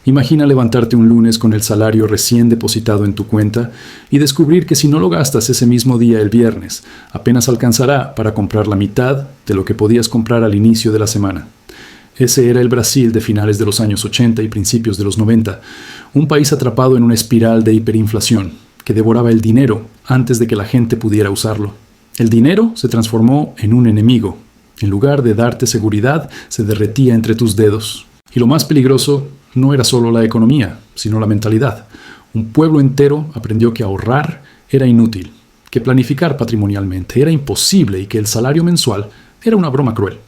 Imagina levantarte un lunes con el salario recién depositado en tu cuenta y descubrir que si no lo gastas ese mismo día el viernes, apenas alcanzará para comprar la mitad de lo que podías comprar al inicio de la semana. Ese era el Brasil de finales de los años 80 y principios de los 90, un país atrapado en una espiral de hiperinflación que devoraba el dinero antes de que la gente pudiera usarlo. El dinero se transformó en un enemigo. En lugar de darte seguridad, se derretía entre tus dedos. Y lo más peligroso no era solo la economía, sino la mentalidad. Un pueblo entero aprendió que ahorrar era inútil, que planificar patrimonialmente era imposible y que el salario mensual era una broma cruel.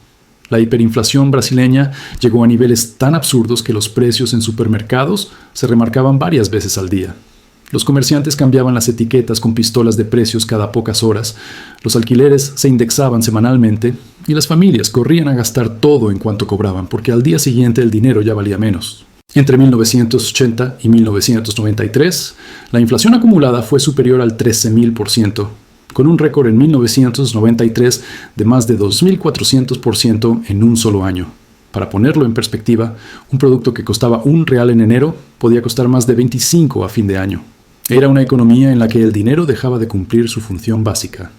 La hiperinflación brasileña llegó a niveles tan absurdos que los precios en supermercados se remarcaban varias veces al día. Los comerciantes cambiaban las etiquetas con pistolas de precios cada pocas horas, los alquileres se indexaban semanalmente y las familias corrían a gastar todo en cuanto cobraban, porque al día siguiente el dinero ya valía menos. Entre 1980 y 1993, la inflación acumulada fue superior al 13.000%, con un récord en 1993 de más de 2.400% en un solo año. Para ponerlo en perspectiva, un producto que costaba $1 en enero podía costar más de 25 a fin de año. Era una economía en la que el dinero dejaba de cumplir su función básica.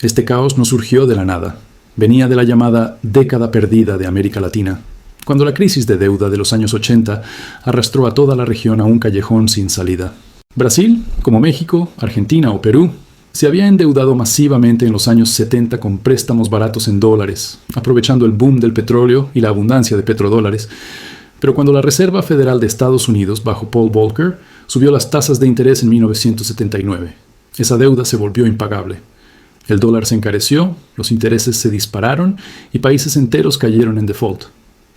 Este caos no surgió de la nada. Venía de la llamada década perdida de América Latina, cuando la crisis de deuda de los años 80 arrastró a toda la región a un callejón sin salida. Brasil, como México, Argentina o Perú, se había endeudado masivamente en los años 70 con préstamos baratos en dólares, aprovechando el boom del petróleo y la abundancia de petrodólares. Pero cuando la Reserva Federal de Estados Unidos, bajo Paul Volcker, subió las tasas de interés en 1979, esa deuda se volvió impagable. El dólar se encareció, los intereses se dispararon y países enteros cayeron en default.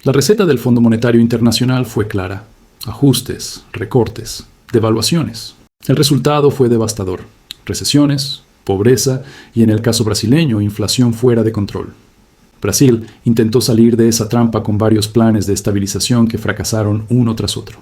La receta del Fondo Monetario Internacional fue clara: ajustes, recortes, devaluaciones. El resultado fue devastador: recesiones, pobreza y, en el caso brasileño, inflación fuera de control. Brasil intentó salir de esa trampa con varios planes de estabilización que fracasaron uno tras otro.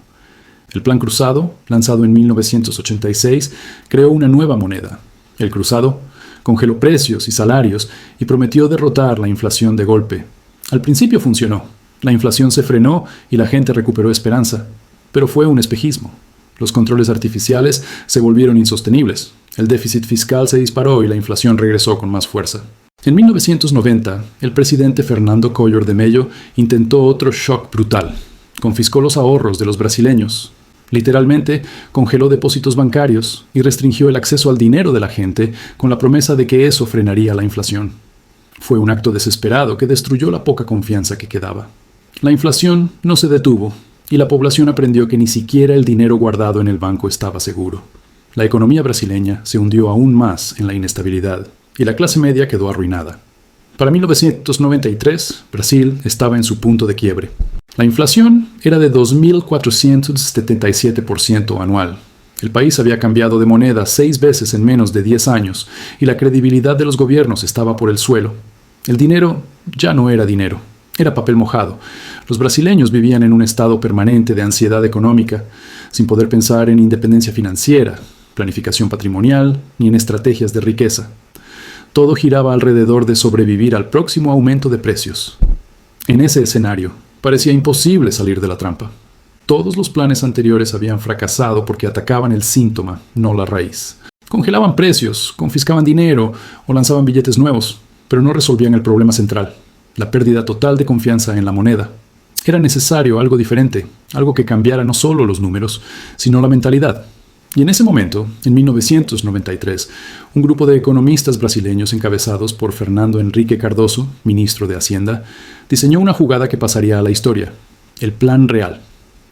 El Plan Cruzado, lanzado en 1986, creó una nueva moneda. El Cruzado congeló precios y salarios y prometió derrotar la inflación de golpe. Al principio funcionó. La inflación se frenó y la gente recuperó esperanza. Pero fue un espejismo. Los controles artificiales se volvieron insostenibles. El déficit fiscal se disparó y la inflación regresó con más fuerza. En 1990, el presidente Fernando Collor de Mello intentó otro shock brutal. Confiscó los ahorros de los brasileños. Literalmente, congeló depósitos bancarios y restringió el acceso al dinero de la gente con la promesa de que eso frenaría la inflación. Fue un acto desesperado que destruyó la poca confianza que quedaba. La inflación no se detuvo y la población aprendió que ni siquiera el dinero guardado en el banco estaba seguro. La economía brasileña se hundió aún más en la inestabilidad y la clase media quedó arruinada. Para 1993, Brasil estaba en su punto de quiebre. La inflación era de 2.477% anual. El país había cambiado de moneda 6 veces en menos de 10 años y la credibilidad de los gobiernos estaba por el suelo. El dinero ya no era dinero, era papel mojado. Los brasileños vivían en un estado permanente de ansiedad económica, sin poder pensar en independencia financiera, planificación patrimonial ni en estrategias de riqueza. Todo giraba alrededor de sobrevivir al próximo aumento de precios. En ese escenario, parecía imposible salir de la trampa. Todos los planes anteriores habían fracasado porque atacaban el síntoma, no la raíz. Congelaban precios, confiscaban dinero o lanzaban billetes nuevos, pero no resolvían el problema central: la pérdida total de confianza en la moneda. Era necesario algo diferente, algo que cambiara no solo los números, sino la mentalidad. Y en ese momento, en 1993, un grupo de economistas brasileños encabezados por Fernando Henrique Cardoso, ministro de Hacienda, diseñó una jugada que pasaría a la historia: el Plan Real.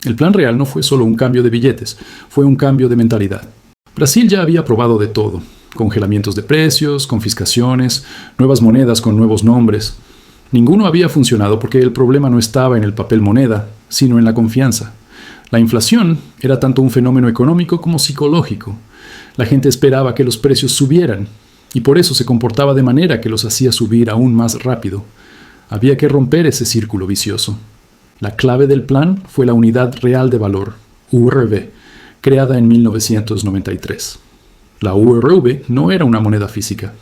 El Plan Real no fue solo un cambio de billetes, fue un cambio de mentalidad. Brasil ya había probado de todo: congelamientos de precios, confiscaciones, nuevas monedas con nuevos nombres. Ninguno había funcionado porque el problema no estaba en el papel moneda, sino en la confianza. La inflación era tanto un fenómeno económico como psicológico. La gente esperaba que los precios subieran, y por eso se comportaba de manera que los hacía subir aún más rápido. Había que romper ese círculo vicioso. La clave del plan fue la Unidad Real de Valor, URV, creada en 1993. La URV no era una moneda física.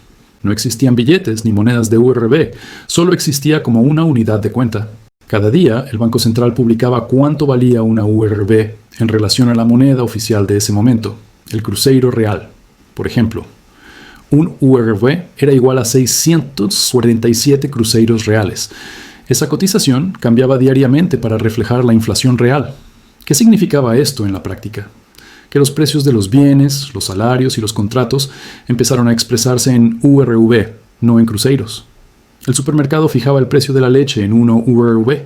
No existían billetes ni monedas de URV, solo existía como una unidad de cuenta. Cada día, el Banco Central publicaba cuánto valía una URV en relación a la moneda oficial de ese momento, el Cruzeiro Real. Por ejemplo, un URV era igual a 647 cruzeiros reales. Esa cotización cambiaba diariamente para reflejar la inflación real. ¿Qué significaba esto en la práctica? Que los precios de los bienes, los salarios y los contratos empezaron a expresarse en URV, no en cruzeiros. El supermercado fijaba el precio de la leche en 1 URV,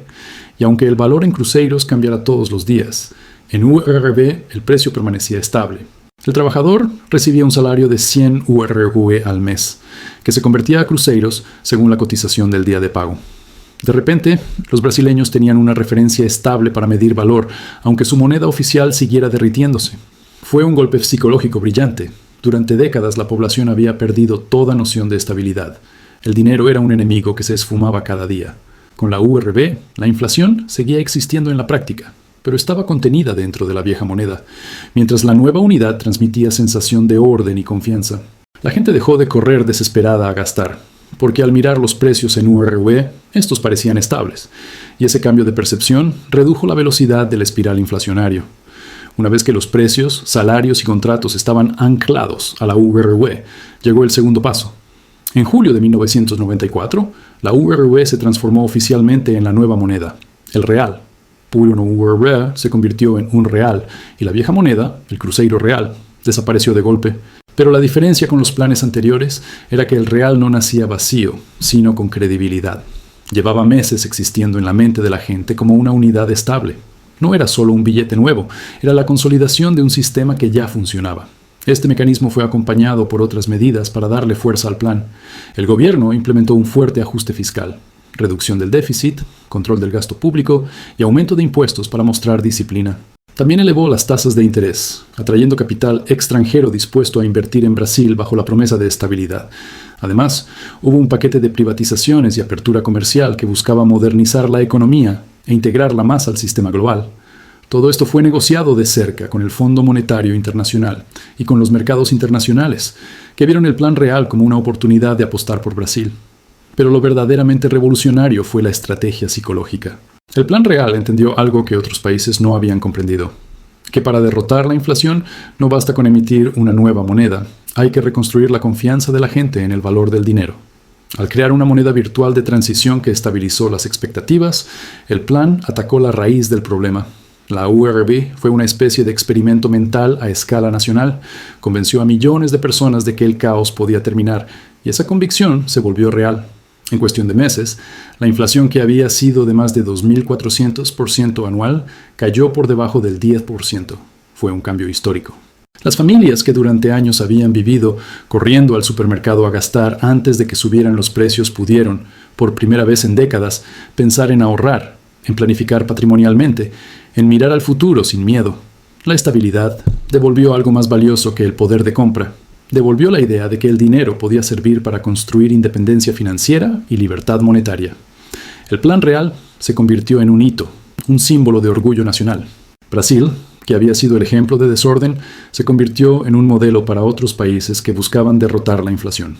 y aunque el valor en cruzeiros cambiara todos los días, en URV el precio permanecía estable. El trabajador recibía un salario de 100 URV al mes, que se convertía a cruzeiros según la cotización del día de pago. De repente, los brasileños tenían una referencia estable para medir valor, aunque su moneda oficial siguiera derritiéndose. Fue un golpe psicológico brillante. Durante décadas la población había perdido toda noción de estabilidad. El dinero era un enemigo que se esfumaba cada día. Con la URV, la inflación seguía existiendo en la práctica, pero estaba contenida dentro de la vieja moneda, mientras la nueva unidad transmitía sensación de orden y confianza. La gente dejó de correr desesperada a gastar, porque al mirar los precios en URV, estos parecían estables, y ese cambio de percepción redujo la velocidad del espiral inflacionario. Una vez que los precios, salarios y contratos estaban anclados a la URV, llegó el segundo paso. En julio de 1994, la URV se transformó oficialmente en la nueva moneda, el real. Una URV se convirtió en un real y la vieja moneda, el Cruzeiro Real, desapareció de golpe. Pero la diferencia con los planes anteriores era que el real no nacía vacío, sino con credibilidad. Llevaba meses existiendo en la mente de la gente como una unidad estable. No era solo un billete nuevo, era la consolidación de un sistema que ya funcionaba. Este mecanismo fue acompañado por otras medidas para darle fuerza al plan. El gobierno implementó un fuerte ajuste fiscal, reducción del déficit, control del gasto público y aumento de impuestos para mostrar disciplina. También elevó las tasas de interés, atrayendo capital extranjero dispuesto a invertir en Brasil bajo la promesa de estabilidad. Además, hubo un paquete de privatizaciones y apertura comercial que buscaba modernizar la economía e integrarla más al sistema global. Todo esto fue negociado de cerca con el Fondo Monetario Internacional y con los mercados internacionales, que vieron el plan real como una oportunidad de apostar por Brasil. Pero lo verdaderamente revolucionario fue la estrategia psicológica. El plan real entendió algo que otros países no habían comprendido: que para derrotar la inflación no basta con emitir una nueva moneda, hay que reconstruir la confianza de la gente en el valor del dinero. Al crear una moneda virtual de transición que estabilizó las expectativas, el plan atacó la raíz del problema. La URV fue una especie de experimento mental a escala nacional, convenció a millones de personas de que el caos podía terminar, y esa convicción se volvió real. En cuestión de meses, la inflación, que había sido de más de 2.400% anual, cayó por debajo del 10%. Fue un cambio histórico. Las familias que durante años habían vivido corriendo al supermercado a gastar antes de que subieran los precios pudieron, por primera vez en décadas, pensar en ahorrar, en planificar patrimonialmente, en mirar al futuro sin miedo. La estabilidad devolvió algo más valioso que el poder de compra. Devolvió la idea de que el dinero podía servir para construir independencia financiera y libertad monetaria. El plan real se convirtió en un hito, un símbolo de orgullo nacional. Brasil, que había sido el ejemplo de desorden, se convirtió en un modelo para otros países que buscaban derrotar la inflación.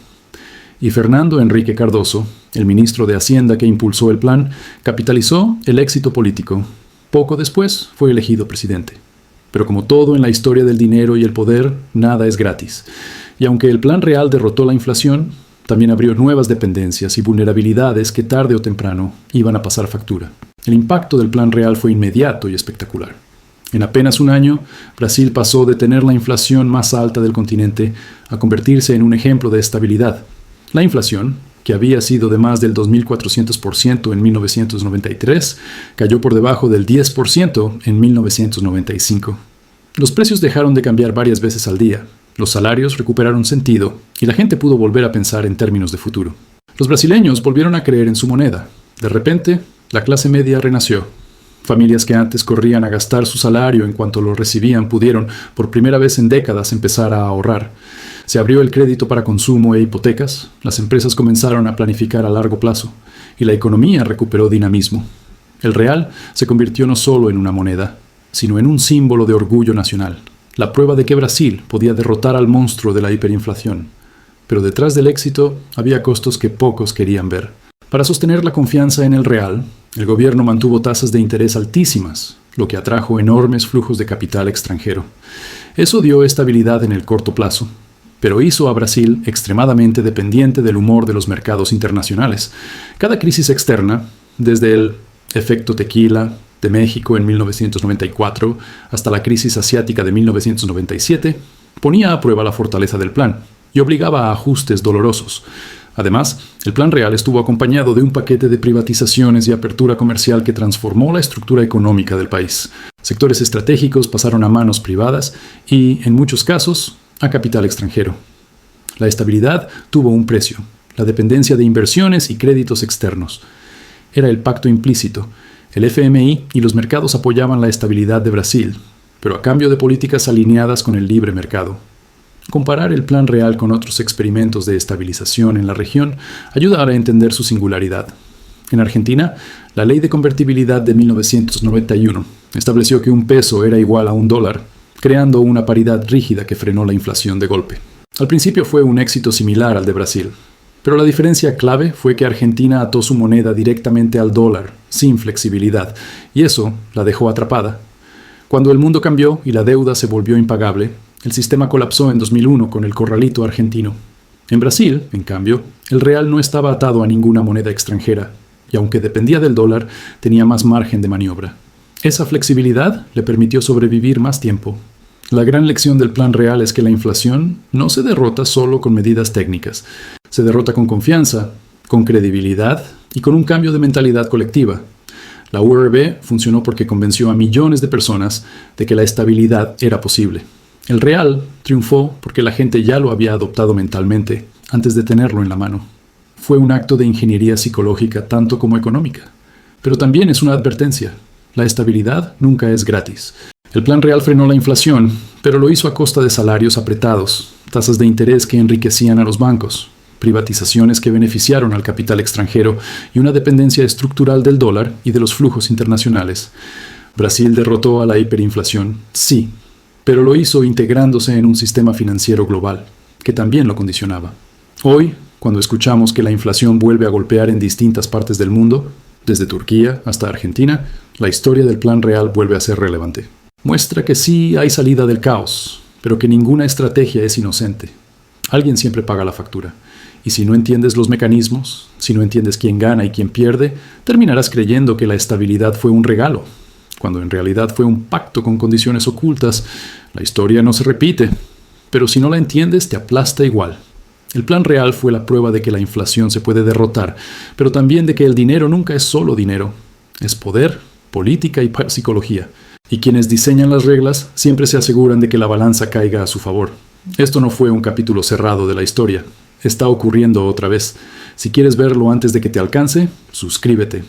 Y Fernando Henrique Cardoso, el ministro de Hacienda que impulsó el plan, capitalizó el éxito político. Poco después fue elegido presidente. Pero como todo en la historia del dinero y el poder, nada es gratis. Y aunque el plan real derrotó la inflación, también abrió nuevas dependencias y vulnerabilidades que tarde o temprano iban a pasar factura. El impacto del plan real fue inmediato y espectacular. En apenas un año, Brasil pasó de tener la inflación más alta del continente a convertirse en un ejemplo de estabilidad. La inflación, que había sido de más del 2.400% en 1993, cayó por debajo del 10% en 1995. Los precios dejaron de cambiar varias veces al día, los salarios recuperaron sentido y la gente pudo volver a pensar en términos de futuro. Los brasileños volvieron a creer en su moneda. De repente, la clase media renació. Familias que antes corrían a gastar su salario en cuanto lo recibían pudieron, por primera vez en décadas, empezar a ahorrar. Se abrió el crédito para consumo e hipotecas, las empresas comenzaron a planificar a largo plazo, y la economía recuperó dinamismo. El real se convirtió no solo en una moneda, sino en un símbolo de orgullo nacional, la prueba de que Brasil podía derrotar al monstruo de la hiperinflación. Pero detrás del éxito había costos que pocos querían ver. Para sostener la confianza en el real, el gobierno mantuvo tasas de interés altísimas, lo que atrajo enormes flujos de capital extranjero. Eso dio estabilidad en el corto plazo, pero hizo a Brasil extremadamente dependiente del humor de los mercados internacionales. Cada crisis externa, desde el efecto tequila de México en 1994 hasta la crisis asiática de 1997, ponía a prueba la fortaleza del plan y obligaba a ajustes dolorosos. Además, el Plan Real estuvo acompañado de un paquete de privatizaciones y apertura comercial que transformó la estructura económica del país. Sectores estratégicos pasaron a manos privadas y, en muchos casos, a capital extranjero. La estabilidad tuvo un precio, la dependencia de inversiones y créditos externos. Era el pacto implícito. El FMI y los mercados apoyaban la estabilidad de Brasil, pero a cambio de políticas alineadas con el libre mercado. Comparar el Plan Real con otros experimentos de estabilización en la región ayuda a entender su singularidad. En Argentina, la Ley de Convertibilidad de 1991 estableció que un peso era igual a un dólar, creando una paridad rígida que frenó la inflación de golpe. Al principio fue un éxito similar al de Brasil, pero la diferencia clave fue que Argentina ató su moneda directamente al dólar, sin flexibilidad, y eso la dejó atrapada. Cuando el mundo cambió y la deuda se volvió impagable, el sistema colapsó en 2001 con el corralito argentino. En Brasil, en cambio, el real no estaba atado a ninguna moneda extranjera, y aunque dependía del dólar, tenía más margen de maniobra. Esa flexibilidad le permitió sobrevivir más tiempo. La gran lección del Plan Real es que la inflación no se derrota solo con medidas técnicas. Se derrota con confianza, con credibilidad y con un cambio de mentalidad colectiva. La URB funcionó porque convenció a millones de personas de que la estabilidad era posible. El real triunfó porque la gente ya lo había adoptado mentalmente antes de tenerlo en la mano. Fue un acto de ingeniería psicológica tanto como económica. Pero también es una advertencia. La estabilidad nunca es gratis. El Plan Real frenó la inflación, pero lo hizo a costa de salarios apretados, tasas de interés que enriquecían a los bancos, privatizaciones que beneficiaron al capital extranjero y una dependencia estructural del dólar y de los flujos internacionales. Brasil derrotó a la hiperinflación, sí, pero lo hizo integrándose en un sistema financiero global, que también lo condicionaba. Hoy, cuando escuchamos que la inflación vuelve a golpear en distintas partes del mundo, desde Turquía hasta Argentina, la historia del Plan Real vuelve a ser relevante. Muestra que sí hay salida del caos, pero que ninguna estrategia es inocente. Alguien siempre paga la factura. Y si no entiendes los mecanismos, si no entiendes quién gana y quién pierde, terminarás creyendo que la estabilidad fue un regalo, cuando en realidad fue un pacto con condiciones ocultas. La historia no se repite, pero si no la entiendes te aplasta igual. El Plan Real fue la prueba de que la inflación se puede derrotar, pero también de que el dinero nunca es solo dinero. Es poder, política y psicología. Y quienes diseñan las reglas siempre se aseguran de que la balanza caiga a su favor. Esto no fue un capítulo cerrado de la historia. Está ocurriendo otra vez. Si quieres verlo antes de que te alcance, suscríbete.